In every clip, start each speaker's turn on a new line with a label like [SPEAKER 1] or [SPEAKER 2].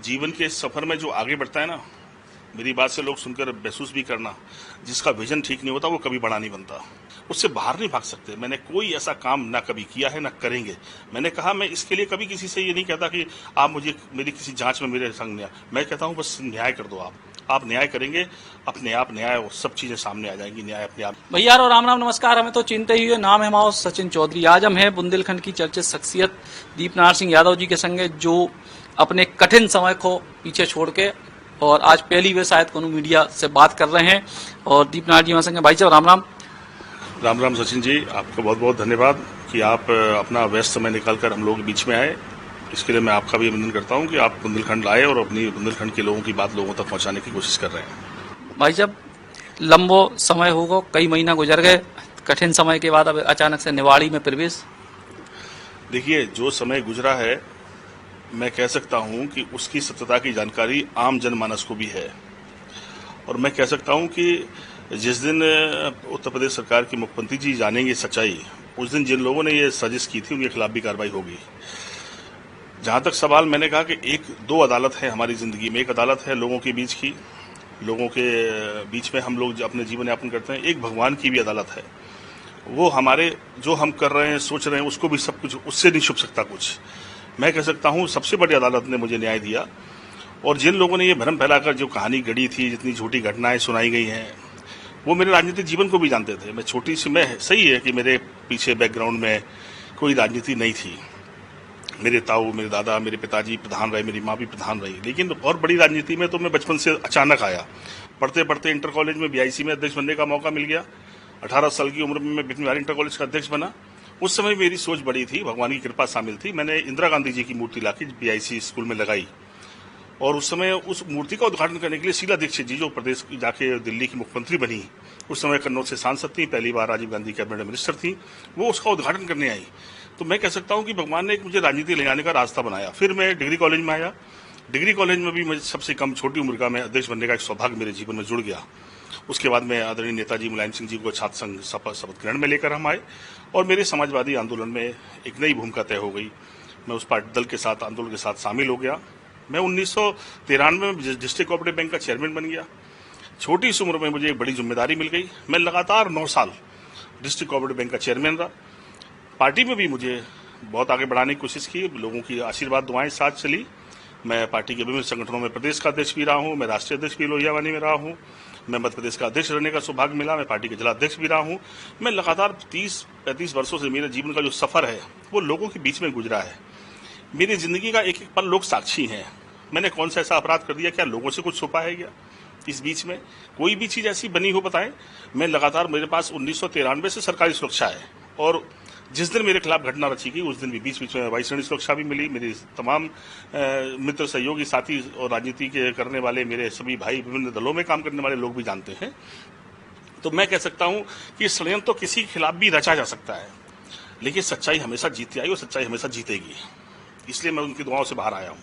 [SPEAKER 1] जीवन के सफर में जो आगे बढ़ता है ना, मेरी बात से लोग सुनकर महसूस भी करना, जिसका विजन ठीक नहीं होता वो कभी बड़ा नहीं बनता। उससे बाहर नहीं भाग सकते। मैंने कोई ऐसा काम ना कभी किया है ना करेंगे। मैंने कहा मैं इसके लिए कभी किसी से ये नहीं कहता कि आप मुझे मेरी किसी जांच में मेरे संग न्याय, मैं कहता हूँ बस न्याय कर दो। आप न्याय करेंगे, अपने आप न्याय और सब चीजें सामने आ जाएंगी। न्याय अपने आप।
[SPEAKER 2] भैया और राम राम नमस्कार। हमें तो चिंता ही है। नाम है हमारा सचिन चौधरी। आज हम हैं बुंदेलखंड की चर्चित शख्सियत दीपनारायण सिंह यादव जी के संगे, जो अपने कठिन समय को पीछे छोड़ के और आज पहली वे शायद कोनो मीडिया से बात कर रहे हैं। और दीपनारायण जी हमारे संगे। भाई साहब राम राम।
[SPEAKER 1] राम राम सचिन जी, आपका बहुत बहुत धन्यवाद कि आप अपना व्यस्त समय निकालकर हम लोगों के बीच में आए। इसके लिए मैं आपका भी अभिनंदन करता हूं कि आप बुंदेलखंड आए और अपनी बुंदेलखंड के लोगों की बात लोगों तक पहुंचाने की कोशिश कर रहे हैं।
[SPEAKER 2] भाई साहब, लंबो समय होगा, कई महीना गुजर गए, कठिन समय के बाद अब अचानक से निवाड़ी में प्रवेश।
[SPEAKER 1] देखिए, जो समय गुजरा है, मैं कह सकता हूं कि उसकी सत्यता की जानकारी आम जनमानस को भी है। और मैं कह सकता हूं कि जिस दिन उत्तर प्रदेश सरकार के मुख्यमंत्री जी जानेंगे सच्चाई, उस दिन जिन लोगों ने ये साजिश की थी उनके खिलाफ भी कार्रवाई होगी। जहां तक सवाल, मैंने कहा कि एक दो अदालत है हमारी जिंदगी में। एक अदालत है लोगों के बीच की, लोगों के बीच में हम लोग अपने जीवन यापन करते हैं। एक भगवान की भी अदालत है। वो हमारे जो हम कर रहे हैं, सोच रहे हैं, उसको भी सब कुछ, उससे नहीं छुप सकता कुछ। मैं कह सकता हूं सबसे बड़ी अदालत ने मुझे न्याय दिया। और जिन लोगों ने ये भ्रम फैलाकर जो कहानी गढ़ी थी, जितनी झूठी घटनाएं सुनाई गई हैं, वो मेरे राजनीतिक जीवन को भी जानते थे। मैं छोटी सी, मैं सही है कि मेरे पीछे बैकग्राउंड में कोई राजनीति नहीं थी। मेरे ताऊ, मेरे दादा, मेरे पिताजी प्रधान रहे, मेरी माँ भी प्रधान रही। लेकिन और बड़ी राजनीति में तो मैं बचपन से अचानक आया। पढ़ते पढ़ते इंटर कॉलेज में बीआईसी में अध्यक्ष बनने का मौका मिल गया। 18 साल की उम्र में मैं बिपिन बिहारी इंटर कॉलेज का अध्यक्ष बना। उस समय मेरी सोच बड़ी थी, भगवान की कृपा शामिल थी। मैंने इंदिरा गांधी जी की मूर्ति लाके बीआईसी स्कूल में लगाई। और उस समय उस मूर्ति का उद्घाटन करने के लिए शीला दीक्षित जी, जो प्रदेश की जाके दिल्ली की मुख्यमंत्री बनी, उस समय कन्नौज से सांसद थी, पहली बार राजीव गांधी कैबिनेट मिनिस्टर थी, वो उसका उद्घाटन करने आई। तो मैं कह सकता हूं कि भगवान ने एक मुझे राजनीति ले जाने का रास्ता बनाया। फिर मैं डिग्री कॉलेज में आया। डिग्री कॉलेज में भी मुझे सबसे कम छोटी उम्र का मैं अध्यक्ष बनने का एक सौभाग्य मेरे जीवन में जुड़ गया। उसके बाद मैं आदरणीय नेताजी मुलायम सिंह जी को छात्र संघ शपथ ग्रहण में लेकर हम आए और मेरे समाजवादी आंदोलन में एक नई भूमिका तय हो गई। मैं उस पार्टी दल के साथ, आंदोलन के साथ शामिल हो गया। मैं 1993 में डिस्ट्रिक्ट कोऑपरेटिव बैंक का चेयरमैन बन गया। छोटी सी उम्र में मुझे एक बड़ी जिम्मेदारी मिल गई। मैं लगातार 9 साल डिस्ट्रिक्ट कोऑपरेटिव बैंक का चेयरमैन रहा। पार्टी में भी मुझे बहुत आगे बढ़ाने की कोशिश की, लोगों की आशीर्वाद दुआएं साथ चली। मैं पार्टी के विभिन्न संगठनों में प्रदेश का अध्यक्ष भी रहा हूं। मैं राष्ट्रीय अध्यक्ष भी लोहियावानी में रहा हूं। मैं मध्य प्रदेश का अध्यक्ष रहने का सौभाग्य मिला। मैं पार्टी के जिला अध्यक्ष भी रहा हूं। मैं लगातार 30-35 वर्षों से मेरे जीवन का जो सफर है वो लोगों के बीच में गुजरा है। मेरी जिंदगी का एक एक पल लोग साक्षी हैं। मैंने कौन सा ऐसा अपराध कर दिया, क्या लोगों से कुछ छुपा है क्या? इस बीच में कोई भी चीज ऐसी बनी हो बताएं। मैं लगातार, मेरे पास 1993 से सरकारी सुरक्षा है और जिस दिन मेरे खिलाफ घटना रची गई उस दिन भी बीच बीच में वायु श्रेणी सुरक्षा भी मिली। मेरे तमाम मित्र, सहयोगी, साथी और राजनीति के करने वाले मेरे सभी भाई, विभिन्न दलों में काम करने वाले लोग भी जानते हैं। तो मैं कह सकता हूं कि षड्यंत्र तो किसी के खिलाफ भी रचा जा सकता है, लेकिन सच्चाई हमेशा जीतती आई और सच्चाई हमेशा जीतेगी। इसलिए मैं उनकी दुआओं से बाहर आया हूँ।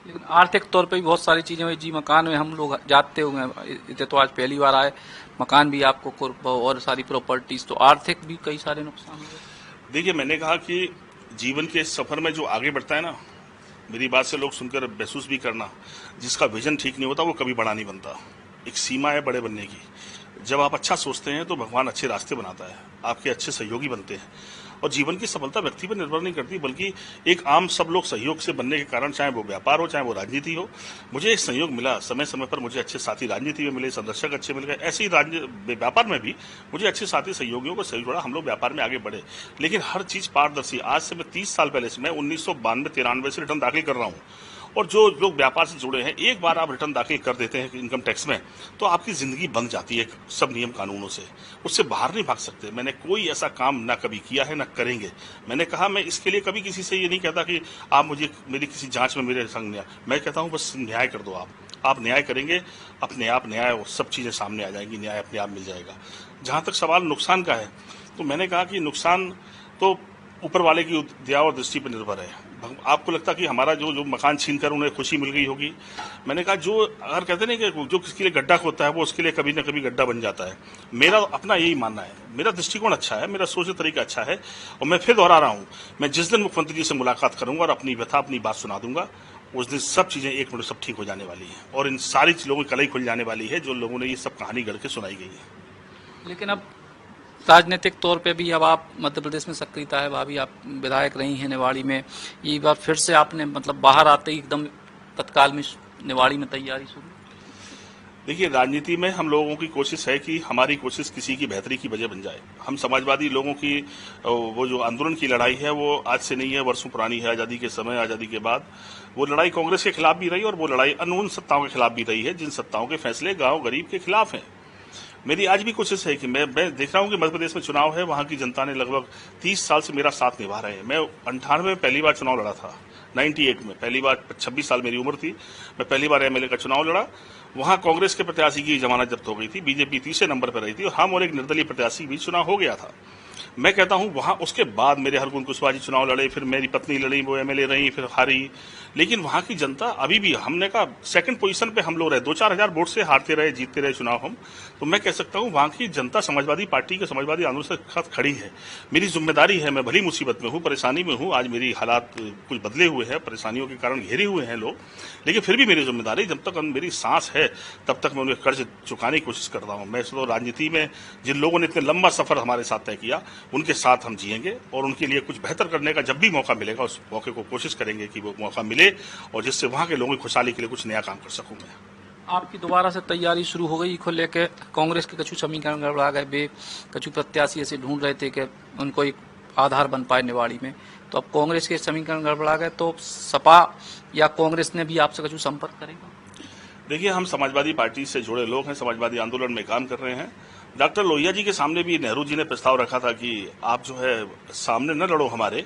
[SPEAKER 2] लेकिन आर्थिक तौर पे भी बहुत सारी चीजें हुई जी। मकान में हम लोग जाते हुए इतने तो आज पहली बार आए, मकान भी आपको और सारी प्रॉपर्टीज, तो आर्थिक भी कई सारे नुकसान हुए।
[SPEAKER 1] देखिए, मैंने कहा कि जीवन के सफर में जो आगे बढ़ता है ना, मेरी बात से लोग सुनकर महसूस भी करना, जिसका विजन ठीक नहीं होता वो कभी बड़ा नहीं बनता। एक सीमा है बड़े बनने की। जब आप अच्छा सोचते हैं तो भगवान अच्छे रास्ते बनाता है, आपके अच्छे सहयोगी बनते हैं। और जीवन की सफलता व्यक्ति पर निर्भर नहीं करती, बल्कि एक आम सब लोग सहयोग से बनने के कारण, चाहे वो व्यापार हो, चाहे वो राजनीति हो। मुझे एक सहयोग मिला, समय समय पर मुझे अच्छे साथी राजनीति में मिले, संदर्शक अच्छे मिल गए। ऐसे ही व्यापार में भी मुझे अच्छे साथी सहयोगियों को सहयोग जोड़ा, हम लोग व्यापार में आगे बढ़े। लेकिन हर चीज पारदर्शी। आज से मैं 30 साल पहले से, मैं 1992-93 से रिटर्न दाखिल कर रहा हूँ। और जो लोग व्यापार से जुड़े हैं, एक बार आप रिटर्न दाखिल कर देते हैं इनकम टैक्स में, तो आपकी जिंदगी बन जाती है सब नियम कानूनों से। उससे बाहर नहीं भाग सकते। मैंने कोई ऐसा काम ना कभी किया है ना करेंगे। मैंने कहा मैं इसके लिए कभी किसी से ये नहीं कहता कि आप मुझे मेरी किसी जांच में मेरे संग न्याय, मैं कहता हूं बस न्याय कर दो। आप न्याय करेंगे, अपने आप न्याय और सब चीजें सामने आ जाएंगी। न्याय अपने आप मिल जाएगा। जहां तक सवाल नुकसान का है, तो मैंने कहा कि नुकसान तो ऊपर वाले की दया और दृष्टि पर निर्भर है। आपको लगता कि हमारा जो मकान छीनकर उन्हें खुशी मिल गई होगी। मैंने कहा जो, अगर कहते नहीं कि जो किसके लिए गड्ढा खोदता है वो उसके लिए कभी न कभी गड्ढा बन जाता है। मेरा अपना यही मानना है। मेरा दृष्टिकोण अच्छा है, मेरा सोच तरीका अच्छा है। और मैं फिर दोहरा रहा हूं, मैं जिस दिन मुख्यमंत्री जी से मुलाकात करूंगा और अपनी व्यथा, अपनी बात सुना दूंगा, उस दिन सब चीज़ें एक मिनट सब ठीक हो जाने वाली हैं और इन सारी लोगों की कलई खुल जाने वाली है जो लोगों ने ये सब कहानी गढ़ के सुनाई गई है।
[SPEAKER 2] लेकिन अब राजनीतिक तौर पे भी अब आप मध्य प्रदेश में सक्रियता है, भाभी आप विधायक रही हैं निवाड़ी में, ये बार फिर से आपने मतलब बाहर आते ही एकदम तत्काल में निवाड़ी में तैयारी शुरू?
[SPEAKER 1] देखिए, राजनीति में हम लोगों की कोशिश है कि हमारी कोशिश किसी की बेहतरी की वजह बन जाए। हम समाजवादी लोगों की वो जो आंदोलन की लड़ाई है वो आज से नहीं है, वर्षों पुरानी है। आज़ादी के समय, आज़ादी के बाद वो लड़ाई कांग्रेस के खिलाफ भी रही और वो लड़ाई अनून सत्ताओं के खिलाफ भी रही है, जिन सत्ताओं के फैसले गांव गरीब के खिलाफ हैं। मेरी आज भी कोशिश है कि मैं देख रहा हूं कि मध्य प्रदेश में चुनाव है, वहां की जनता ने लगभग 30 साल से मेरा साथ निभा रहे हैं। मैं 98 में पहली बार चुनाव लड़ा था, 98 में पहली बार, 26 साल मेरी उम्र थी, मैं पहली बार एमएलए का चुनाव लड़ा। वहां कांग्रेस के प्रत्याशी की जमानत जब्त हो गई थी, बीजेपी तीसरे नंबर पर रही थी और हम और एक निर्दलीय प्रत्याशी भी चुनाव हो गया था। मैं कहता हूं वहां उसके बाद मेरे हरगोविंद कुशवाहा जी चुनाव लड़े, फिर मेरी पत्नी लड़ी, वो एमएलए रही, फिर हारी। लेकिन वहां की जनता अभी भी, हमने कहा सेकंड पोजीशन पे हम लोग रहे, 2-4 हजार वोट से हारते रहे, जीतते रहे चुनाव हम। तो मैं कह सकता हूं वहां की जनता समाजवादी पार्टी के, समाजवादी आंदोलन से साथ खड़ी है। मेरी जिम्मेदारी है, मैं भली मुसीबत में हूं, परेशानी में हूं, आज मेरी हालात कुछ बदले हुए हैं, परेशानियों के कारण घेरे हुए हैं लोग, लेकिन फिर भी मेरी जिम्मेदारी, जब तक मेरी सांस है तब तक मैं उनके कर्ज चुकाने की कोशिश करता हूं। मैं तो राजनीति में जिन लोगों ने इतने लंबा सफर हमारे साथ तय किया, उनके साथ हम जिएंगे और उनके लिए कुछ बेहतर करने का जब भी मौका मिलेगा उस मौके को कोशिश करेंगे कि वो मौका मिले और जिससे वहां के लोगों की खुशहाली के लिए कुछ नया काम कर सकूं मैं।
[SPEAKER 2] आपकी दोबारा से तैयारी शुरू हो गई को लेके? कांग्रेस के कछु समीकरण गड़बड़ा गए, बे कछु प्रत्याशी ऐसे ढूंढ रहे थे कि उनको एक आधार बन पाए निवाड़ी में, तो अब कांग्रेस के समीकरण गड़बड़ा गए, तो सपा या कांग्रेस ने भी आपसे कछु संपर्क करेगा?
[SPEAKER 1] देखिए, हम समाजवादी पार्टी से जुड़े लोग हैं, समाजवादी आंदोलन में काम कर रहे हैं। डॉक्टर लोहिया जी के सामने भी नेहरू जी ने प्रस्ताव रखा था कि आप जो है सामने न लड़ो हमारे,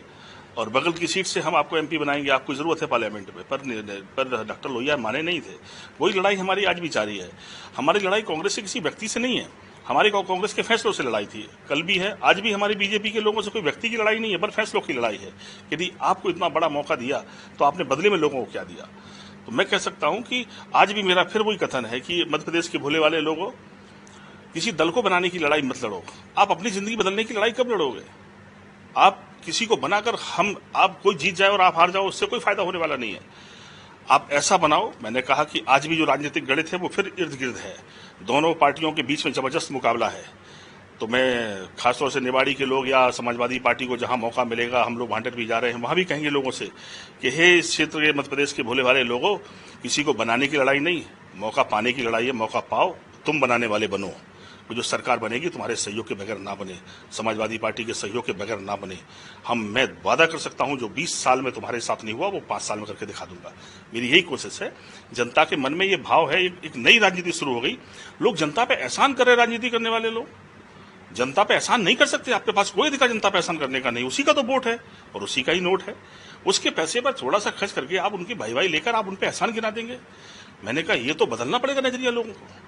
[SPEAKER 1] और बगल की सीट से हम आपको एमपी बनाएंगे, आपको जरूरत है पार्लियामेंट में, पर डॉक्टर लोहिया माने नहीं थे। वही लड़ाई हमारी आज भी जारी है। हमारी लड़ाई कांग्रेस से किसी व्यक्ति से नहीं है, हमारी कांग्रेस के फैसलों से लड़ाई थी, कल भी है, आज भी। हमारी बीजेपी के लोगों से कोई व्यक्ति की लड़ाई नहीं है, पर फैसलों की लड़ाई है। यदि आपको इतना बड़ा मौका दिया तो आपने बदले में लोगों को क्या दिया? तो मैं कह सकता हूं कि आज भी मेरा फिर वही कथन है कि मध्य प्रदेश के भोले वाले लोगों, किसी दल को बनाने की लड़ाई मत लड़ो। आप अपनी जिंदगी बदलने की लड़ाई कब लड़ोगे? आप किसी को बनाकर आप कोई जीत जाए और आप हार जाओ, उससे कोई फायदा होने वाला नहीं है। आप ऐसा बनाओ। मैंने कहा कि आज भी जो राजनीतिक गणित है वो फिर इर्द गिर्द है, दोनों पार्टियों के बीच में जबरदस्त मुकाबला है। तो मैं खासतौर से निवाड़ी के लोग या समाजवादी पार्टी को जहां मौका मिलेगा, हम लोग भांटर भी जा रहे हैं, वहां भी कहेंगे लोगों से कि हे इस क्षेत्र के मध्य प्रदेश के भोले वाले लोगों, किसी को बनाने की लड़ाई नहीं, मौका पाने की लड़ाई है। मौका पाओ, तुम बनाने वाले बनो। जो सरकार बनेगी तुम्हारे सहयोग के बगैर ना बने, समाजवादी पार्टी के सहयोग के बगैर ना बने। मैं वादा कर सकता हूं जो 20 साल में तुम्हारे साथ नहीं हुआ वो 5 साल में करके दिखा दूंगा। मेरी यही कोशिश है। जनता के मन में ये भाव है, एक नई राजनीति शुरू हो गई। लोग जनता पे एहसान कर रहे, राजनीति करने वाले लोग जनता पे एहसान नहीं कर सकते। आपके पास कोई अधिकार जनता पे एहसान करने का नहीं, उसी का तो वोट है और उसी का ही नोट है। उसके पैसे पर थोड़ा सा खर्च करके आप उनकी भाई लेकर आप उन पे एहसान गिना देंगे। मैंने कहा ये तो बदलना पड़ेगा नजरिया लोगों को।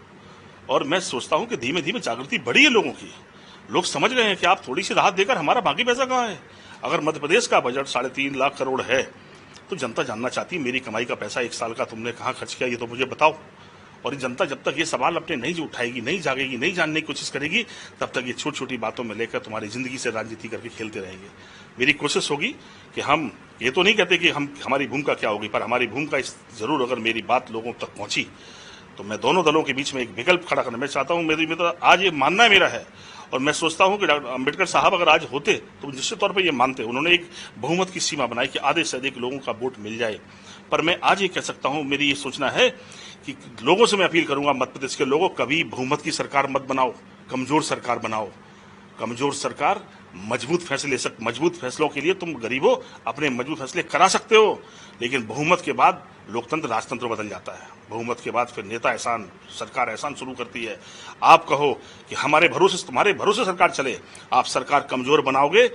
[SPEAKER 1] और मैं सोचता हूं कि धीमे धीमे जागृति बढ़ी है लोगों की। लोग समझ गए हैं कि आप थोड़ी सी राहत देकर हमारा बाकी पैसा कहाँ है। अगर मध्य प्रदेश का बजट 3.5 लाख करोड़ है तो जनता जानना चाहती है मेरी कमाई का पैसा 1 साल का तुमने कहाँ खर्च किया, ये तो मुझे बताओ। और जनता जब तक ये सवाल अपने नहीं उठाएगी, नहीं जागेगी, नहीं जानने की कोशिश करेगी, तब तक ये छोटी छोटी बातों में लेकर तुम्हारी जिंदगी से राजनीति करके खेलते रहेंगे। मेरी कोशिश होगी कि हम ये तो नहीं कहते कि हमारी भूमिका क्या होगी, पर हमारी भूमिका जरूर, अगर मेरी बात लोगों तक पहुंची तो मैं दोनों दलों के बीच में एक विकल्प खड़ा करना मैं चाहता हूं। मेरी तो आज ये मानना मेरा है और मैं सोचता हूं कि डॉक्टर अम्बेडकर साहब अगर आज होते तो निश्चित तौर पर ये मानते। उन्होंने एक बहुमत की सीमा बनाई कि आधे से अधिक लोगों का वोट मिल जाए। पर मैं आज ये कह सकता हूं, मेरी ये सोचना है कि लोगों से मैं अपील करूंगा, मध्य प्रदेश के लोगों, कभी बहुमत की सरकार मत बनाओ, कमजोर सरकार बनाओ। कमजोर सरकार मजबूत फैसले मजबूत फैसलों के लिए तुम गरीबों अपने मजबूत फैसले करा सकते हो, लेकिन बहुमत के बाद लोकतंत्र राजतंत्र बदल जाता है। बहुमत के बाद फिर नेता एहसान, सरकार एहसान शुरू करती है। आप कहो कि तुम्हारे भरोसे सरकार चले, आप सरकार कमजोर बनाओगे,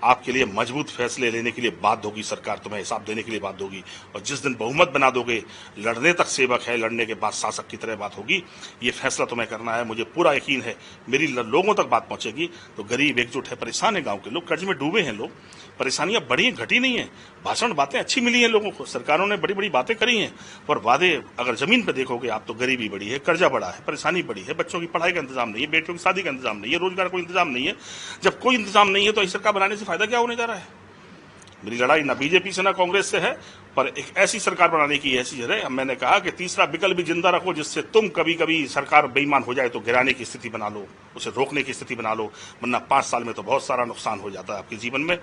[SPEAKER 1] आपके लिए मजबूत फैसले लेने के लिए बाध्य होगी सरकार, तुम्हें हिसाब देने के लिए बाध्य होगी। और जिस दिन बहुमत बना दोगे, लड़ने तक सेवक है, लड़ने के बाद शासक की तरह बात होगी। ये फैसला तुम्हें करना है। मुझे पूरा यकीन है मेरी लोगों तक बात पहुंचेगी तो गरीब एकजुट है, परेशान है, गांव के लोग कर्ज में डूबे हैं, लोग परेशानियां बढ़ी घटी नहीं है। भाषण बातें अच्छी मिली हैं लोगों को, सरकारों ने बड़ी बड़ी बातें करी हैं, पर वादे अगर जमीन पर देखोगे आप तो गरीबी बढ़ी है, कर्जा बढ़ा है, परेशानी बढ़ी है, बच्चों की पढ़ाई का इंतजाम नहीं है, बेटियों की शादी का इंतजाम नहीं है, रोजगार कोई इंतजाम नहीं है। जब कोई इंतजाम नहीं है तो ऐसी सरकार बनाने से फायदा क्या होने जा रहा है? मेरी लड़ाई ना बीजेपी से ना कांग्रेस से है, पर एक ऐसी सरकार बनाने की हैसियत है। मैंने कहा कि तीसरा विकल्प भी जिंदा रखो, जिससे तुम कभी कभी सरकार बेईमान हो जाए तो गिराने की स्थिति बना लो, उसे रोकने की स्थिति बना लो, वरना 5 साल में तो बहुत सारा नुकसान हो जाता है आपके जीवन में।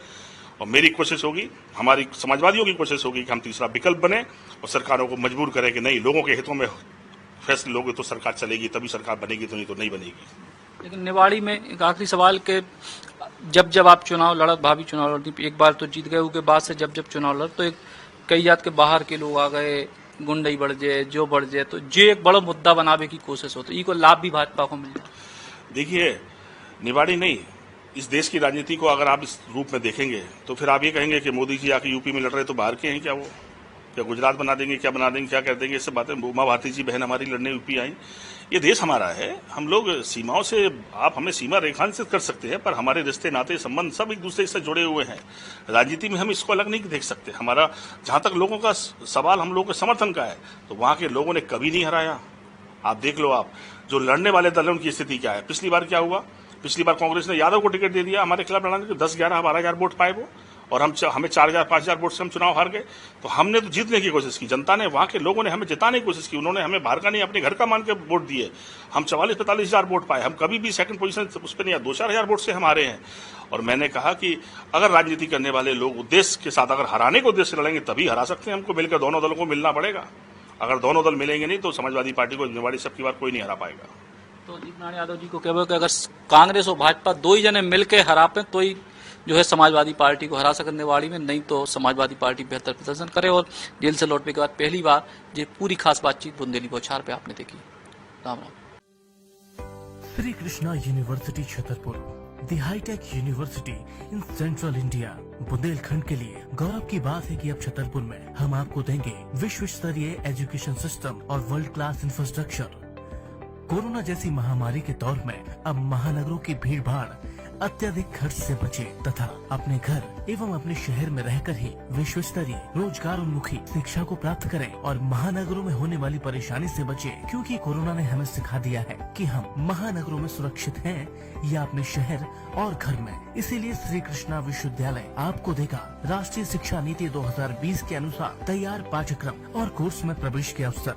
[SPEAKER 1] और मेरी कोशिश होगी, हमारी समाजवादियों की कोशिश होगी कि हम तीसरा विकल्प बने और सरकारों को मजबूर करें कि नहीं, लोगों के हितों में फैसले लोगे तो सरकार चलेगी, तभी सरकार बनेगी, तो नहीं बनेगी।
[SPEAKER 2] लेकिन निवाड़ी में एक आखिरी सवाल के जब आप चुनाव लड़त, भाभी चुनाव लड़ती, एक बार तो जीत गए, उसके बाद से जब चुनाव लड़ तो एक कई जात के बाहर के लोग आ गए, गुंडई बढ़ जाए, जो बढ़ जाए, तो ये एक बड़ा मुद्दा बनावे की कोशिश हो, तो इको लाभ भी भाजपा को मिल जाए।
[SPEAKER 1] देखिए, निवाड़ी नहीं, इस देश की राजनीति को अगर आप इस रूप में देखेंगे तो फिर आप ये कहेंगे कि मोदी जी आके यूपी में लड़ रहे तो बाहर के हैं क्या, वो क्या गुजरात बना देंगे, क्या बना देंगे, क्या कर देंगे, ये सब बातें। उमा भारती जी बहन हमारी लड़ने यूपी आई। ये देश हमारा है, हम लोग सीमाओं से, आप हमें सीमा रेखांकित कर सकते हैं, पर हमारे रिश्ते नाते संबंध सब एक दूसरे से जुड़े हुए हैं। राजनीति में हम इसको अलग नहीं देख सकते। हमारा जहां तक लोगों का सवाल हम लोगों के समर्थन का है, तो वहां के लोगों ने कभी नहीं हराया। आप देख लो, आप जो लड़ने वाले दल हैं उनकी स्थिति क्या है। पिछली बार क्या हुआ, पिछली बार कांग्रेस ने यादव को टिकट दे दिया हमारे खिलाफ लड़ाने के, 10, 11, 12,000 वोट पाए वो, और हमें 4,000, 5,000 वोट से हम चुनाव हार गए। तो हमने तो जीतने की कोशिश की, जनता ने, वहां के लोगों ने हमें जिताने की कोशिश की, उन्होंने हमें बाहर का नहीं अपने घर का मान के वोट दिए। हम 44-45,000 वोट पाए, हम कभी भी सेकंड पोजीशन उस पर नहीं आए, 2-4 हजार वोट से हम हारे हैं। और मैंने कहा कि अगर राजनीति करने वाले लोग उद्देश्य के साथ, अगर हराने के उद्देश्य से लड़ेंगे तभी हरा सकते हैं। हमको मिलकर दोनों दलों को मिलना पड़ेगा। अगर दोनों दल मिलेंगे नहीं तो समाजवादी पार्टी को निवाड़ी सब की बार कोई नहीं हरा पाएगा।
[SPEAKER 2] तो दीपनारायण यादव जी को कहते हैं कि अगर कांग्रेस और भाजपा दो ही जने मिलकर हरा पे तो ही जो है समाजवादी पार्टी को हरा सकते निवाड़ी में, नहीं तो समाजवादी पार्टी बेहतर प्रदर्शन करे। और जेल से लौटने के बाद पहली बार ये पूरी खास बातचीत बुंदेली बौछार पे आपने देखी। Ram Ram.
[SPEAKER 3] Shri Krishna university Chhatarpur, the hi-tech university in central India. Bundelkhand के लिए गौरव की बात है कि अब छतरपुर में हम आपको देंगे विश्व स्तरीय एजुकेशन सिस्टम और वर्ल्ड क्लास इंफ्रास्ट्रक्चर। कोरोना जैसी महामारी के दौर में अब महानगरों की भीड़ भाड़, अत्यधिक खर्च से बचे तथा अपने घर एवं अपने शहर में रहकर ही विश्व स्तरीय रोजगार उन्मुखी शिक्षा को प्राप्त करें और महानगरों में होने वाली परेशानी से बचे, क्योंकि कोरोना ने हमें सिखा दिया है कि हम महानगरों में सुरक्षित हैं या अपने शहर और घर में। इसीलिए श्री कृष्णा विश्वविद्यालय आपको देगा राष्ट्रीय शिक्षा नीति 2020 के अनुसार तैयार पाठ्यक्रम और कोर्स में प्रवेश के अवसर,